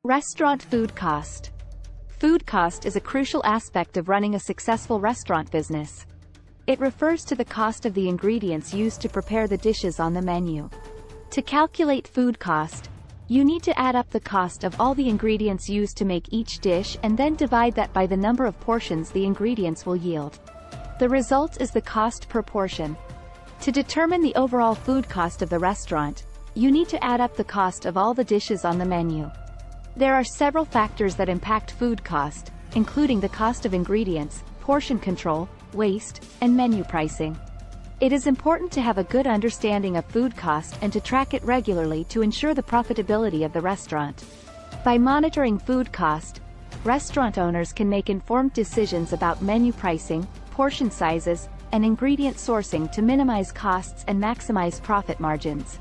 Restaurant food cost. Food cost is a crucial aspect of running a successful restaurant business. It refers to the cost of the ingredients used to prepare the dishes on the menu. To calculate food cost, you need to add up the cost of all the ingredients used to make each dish and then divide that by the number of portions the ingredients will yield. The result is the cost per portion. To determine the overall food cost of the restaurant, you need to add up the cost of all the dishes on the menu. There are several factors that impact food cost, including the cost of ingredients, portion control, waste, and menu pricing. It is important to have a good understanding of food cost and to track it regularly to ensure the profitability of the restaurant. By monitoring food cost, restaurant owners can make informed decisions about menu pricing, portion sizes, and ingredient sourcing to minimize costs and maximize profit margins.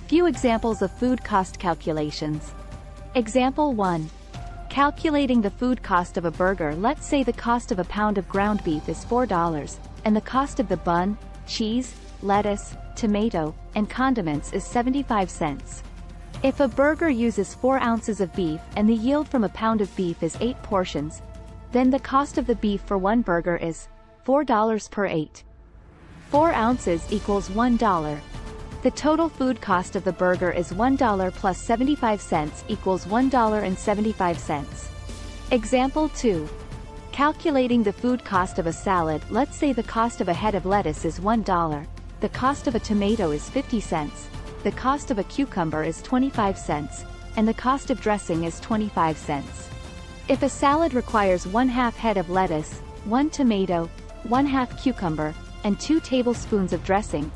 Few examples of food cost calculations. Example 1. Calculating the food cost of a burger. Let's say the cost of a pound of ground beef is $4, and the cost of the bun, cheese, lettuce, tomato, and condiments is 75 cents. If a burger uses 4 ounces of beef and the yield from a pound of beef is 8 portions, then the cost of the beef for one burger is $4 per 8. 4 ounces equals $1. The total food cost of the burger is $1 plus 75 cents equals $1.75. Example 2. Calculating the food cost of a salad. Let's say the cost of a head of lettuce is $1, the cost of a tomato is 50 cents, the cost of a cucumber is 25 cents, and the cost of dressing is 25 cents. If a salad requires 1/2 head of lettuce, 1 tomato, 1/2 cucumber, and 2 tablespoons of dressing,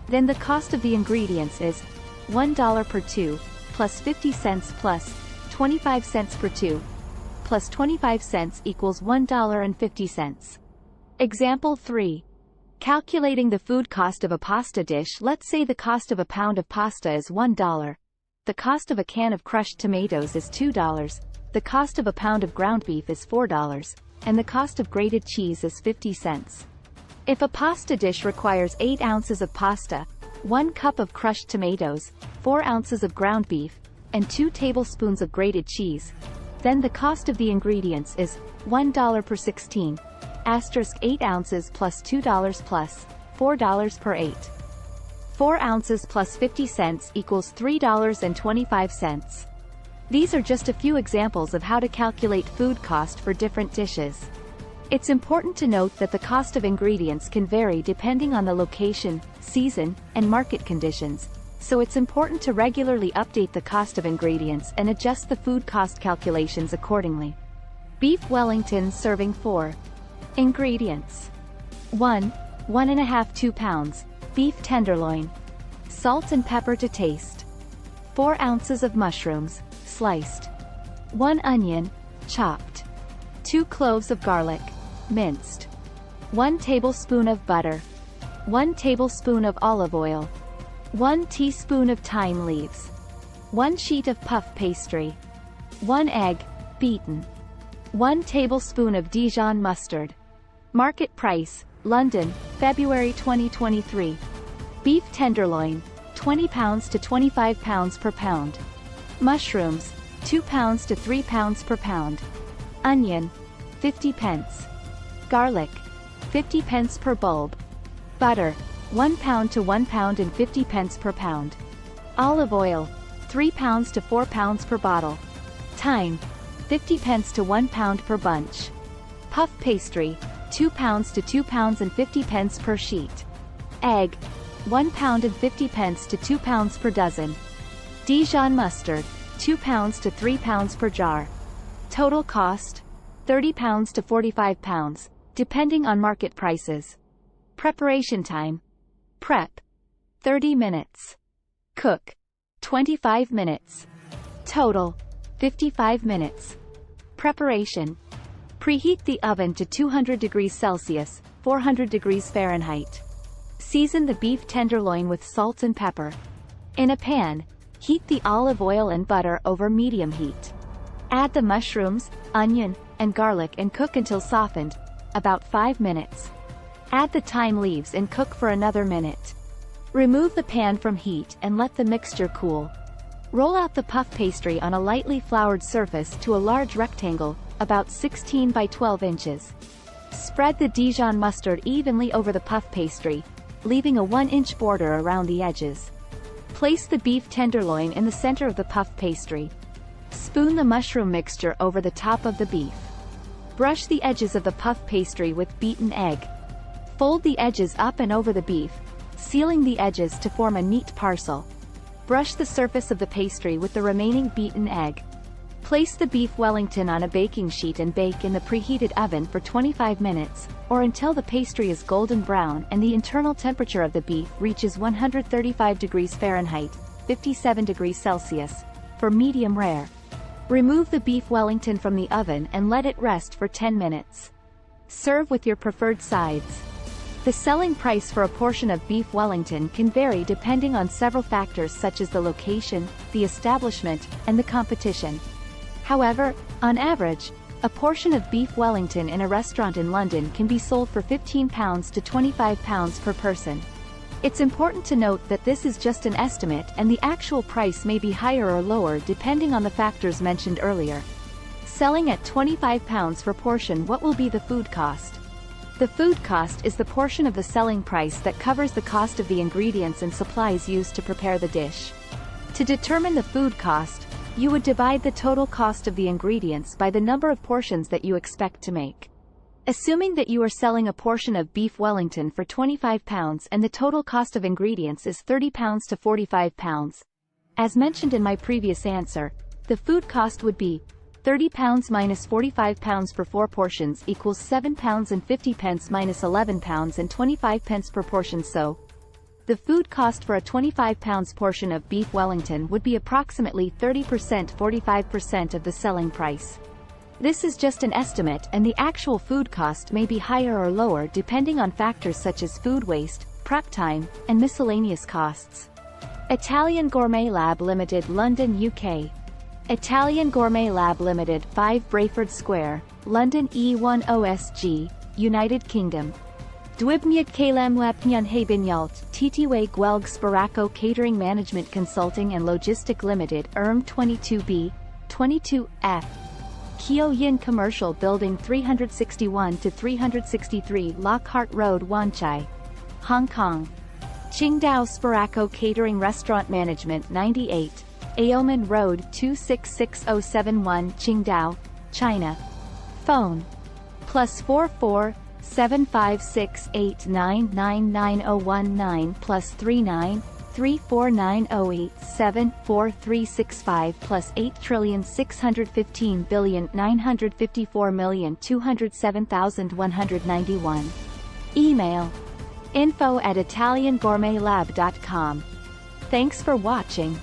then the cost of the ingredients is $1 per 2, plus 50 cents plus 25 cents per 2, plus 25 cents equals $1.50. Example 3. Calculating the food cost of a pasta dish. Let's say the cost of a pound of pasta is $1, the cost of a can of crushed tomatoes is $2, the cost of a pound of ground beef is $4, and the cost of grated cheese is 50 cents. If a pasta dish requires 8 ounces of pasta, 1 cup of crushed tomatoes, 4 ounces of ground beef, and 2 tablespoons of grated cheese, then the cost of the ingredients is $1 per 16, asterisk 8 ounces plus $2 plus $4 per 8. 4 ounces plus 50 cents equals $3.25. These are just a few examples of how to calculate food cost for different dishes. It's important to note that the cost of ingredients can vary depending on the location, season, and market conditions, so it's important to regularly update the cost of ingredients and adjust the food cost calculations accordingly. Beef Wellington serving 4. Ingredients. 1. 1½ 2 pounds, beef tenderloin. Salt and pepper to taste. 4 ounces of mushrooms, sliced. 1 onion, chopped. 2 cloves of garlic, minced. 1 tablespoon of butter. 1 tablespoon of olive oil. 1 teaspoon of thyme leaves. 1 sheet of puff pastry. 1 egg, beaten. 1 tablespoon of Dijon mustard. Market price, London, February 2023. Beef tenderloin, 20 pounds to 25 pounds per pound. Mushrooms, 2 pounds to 3 pounds per pound. Onion, 50 pence. Garlic, 50 pence per bulb. Butter, 1 pound to 1 pound and 50 pence per pound. Olive oil, 3 pounds to 4 pounds per bottle. Thyme, 50 pence to 1 pound per bunch. Puff pastry, 2 pounds to 2 pounds and 50 pence per sheet. Egg, 1 pound and 50 pence to 2 pounds per dozen. Dijon mustard, 2 pounds to 3 pounds per jar. Total cost, 30 pounds to 45 pounds, depending on market prices. Preparation time. Prep, 30 minutes. Cook, 25 minutes. Total, 55 minutes. Preparation. Preheat the oven to 200 degrees Celsius, 400 degrees Fahrenheit. Season the beef tenderloin with salt and pepper. In a pan, heat the olive oil and butter over medium heat. Add the mushrooms, onion, and garlic and cook until softened, about 5 minutes. Add the thyme leaves and cook for another minute. Remove the pan from heat and let the mixture cool. Roll out the puff pastry on a lightly floured surface to a large rectangle, about 16 by 12 inches. Spread the Dijon mustard evenly over the puff pastry, leaving a 1-inch border around the edges. Place the beef tenderloin in the center of the puff pastry. Spoon the mushroom mixture over the top of the beef. Brush the edges of the puff pastry with beaten egg. Fold the edges up and over the beef, sealing the edges to form a neat parcel. Brush the surface of the pastry with the remaining beaten egg. Place the beef Wellington on a baking sheet and bake in the preheated oven for 25 minutes, or until the pastry is golden brown and the internal temperature of the beef reaches 135 degrees Fahrenheit, 57 degrees Celsius, for medium rare. Remove the beef Wellington from the oven and let it rest for 10 minutes. Serve with your preferred sides. The selling price for a portion of beef Wellington can vary depending on several factors such as the location, the establishment, and the competition. However, on average, a portion of beef Wellington in a restaurant in London can be sold for £15 to £25 per person. It's important to note that this is just an estimate and the actual price may be higher or lower depending on the factors mentioned earlier. Selling at £25 per portion, what will be the food cost? The food cost is the portion of the selling price that covers the cost of the ingredients and supplies used to prepare the dish. To determine the food cost, you would divide the total cost of the ingredients by the number of portions that you expect to make. Assuming that you are selling a portion of beef Wellington for £25 and the total cost of ingredients is £30 to £45. As mentioned in my previous answer, the food cost would be £30 minus £45 per 4 portions equals £7.50 minus £11.25 per portion. So, the food cost for a £25 portion of beef Wellington would be approximately 30%–45% of the selling price. This is just an estimate and the actual food cost may be higher or lower depending on factors such as food waste, prep time, and miscellaneous costs. Italian Gourmet Lab Limited, London, UK. Italian Gourmet Lab Limited, 5 Brayford Square, London E1 OSG, United Kingdom. Dwibniad Kalem Lepnyan Habinyalt, Titiwe Gwelg Sparako Catering Management Consulting and Logistic Limited, 22B, 22F. Kyo Yin Commercial Building 361 to 363 Lockhart Road, Wanchai, Hong Kong. Qingdao Sparako Catering Restaurant Management 98, Aoman Road 266071 Qingdao, China. Phone +44 75689999019 +39 34908744365 +8,615,954,207,191. Email info@italiangourmetlab.com. Thanks for watching.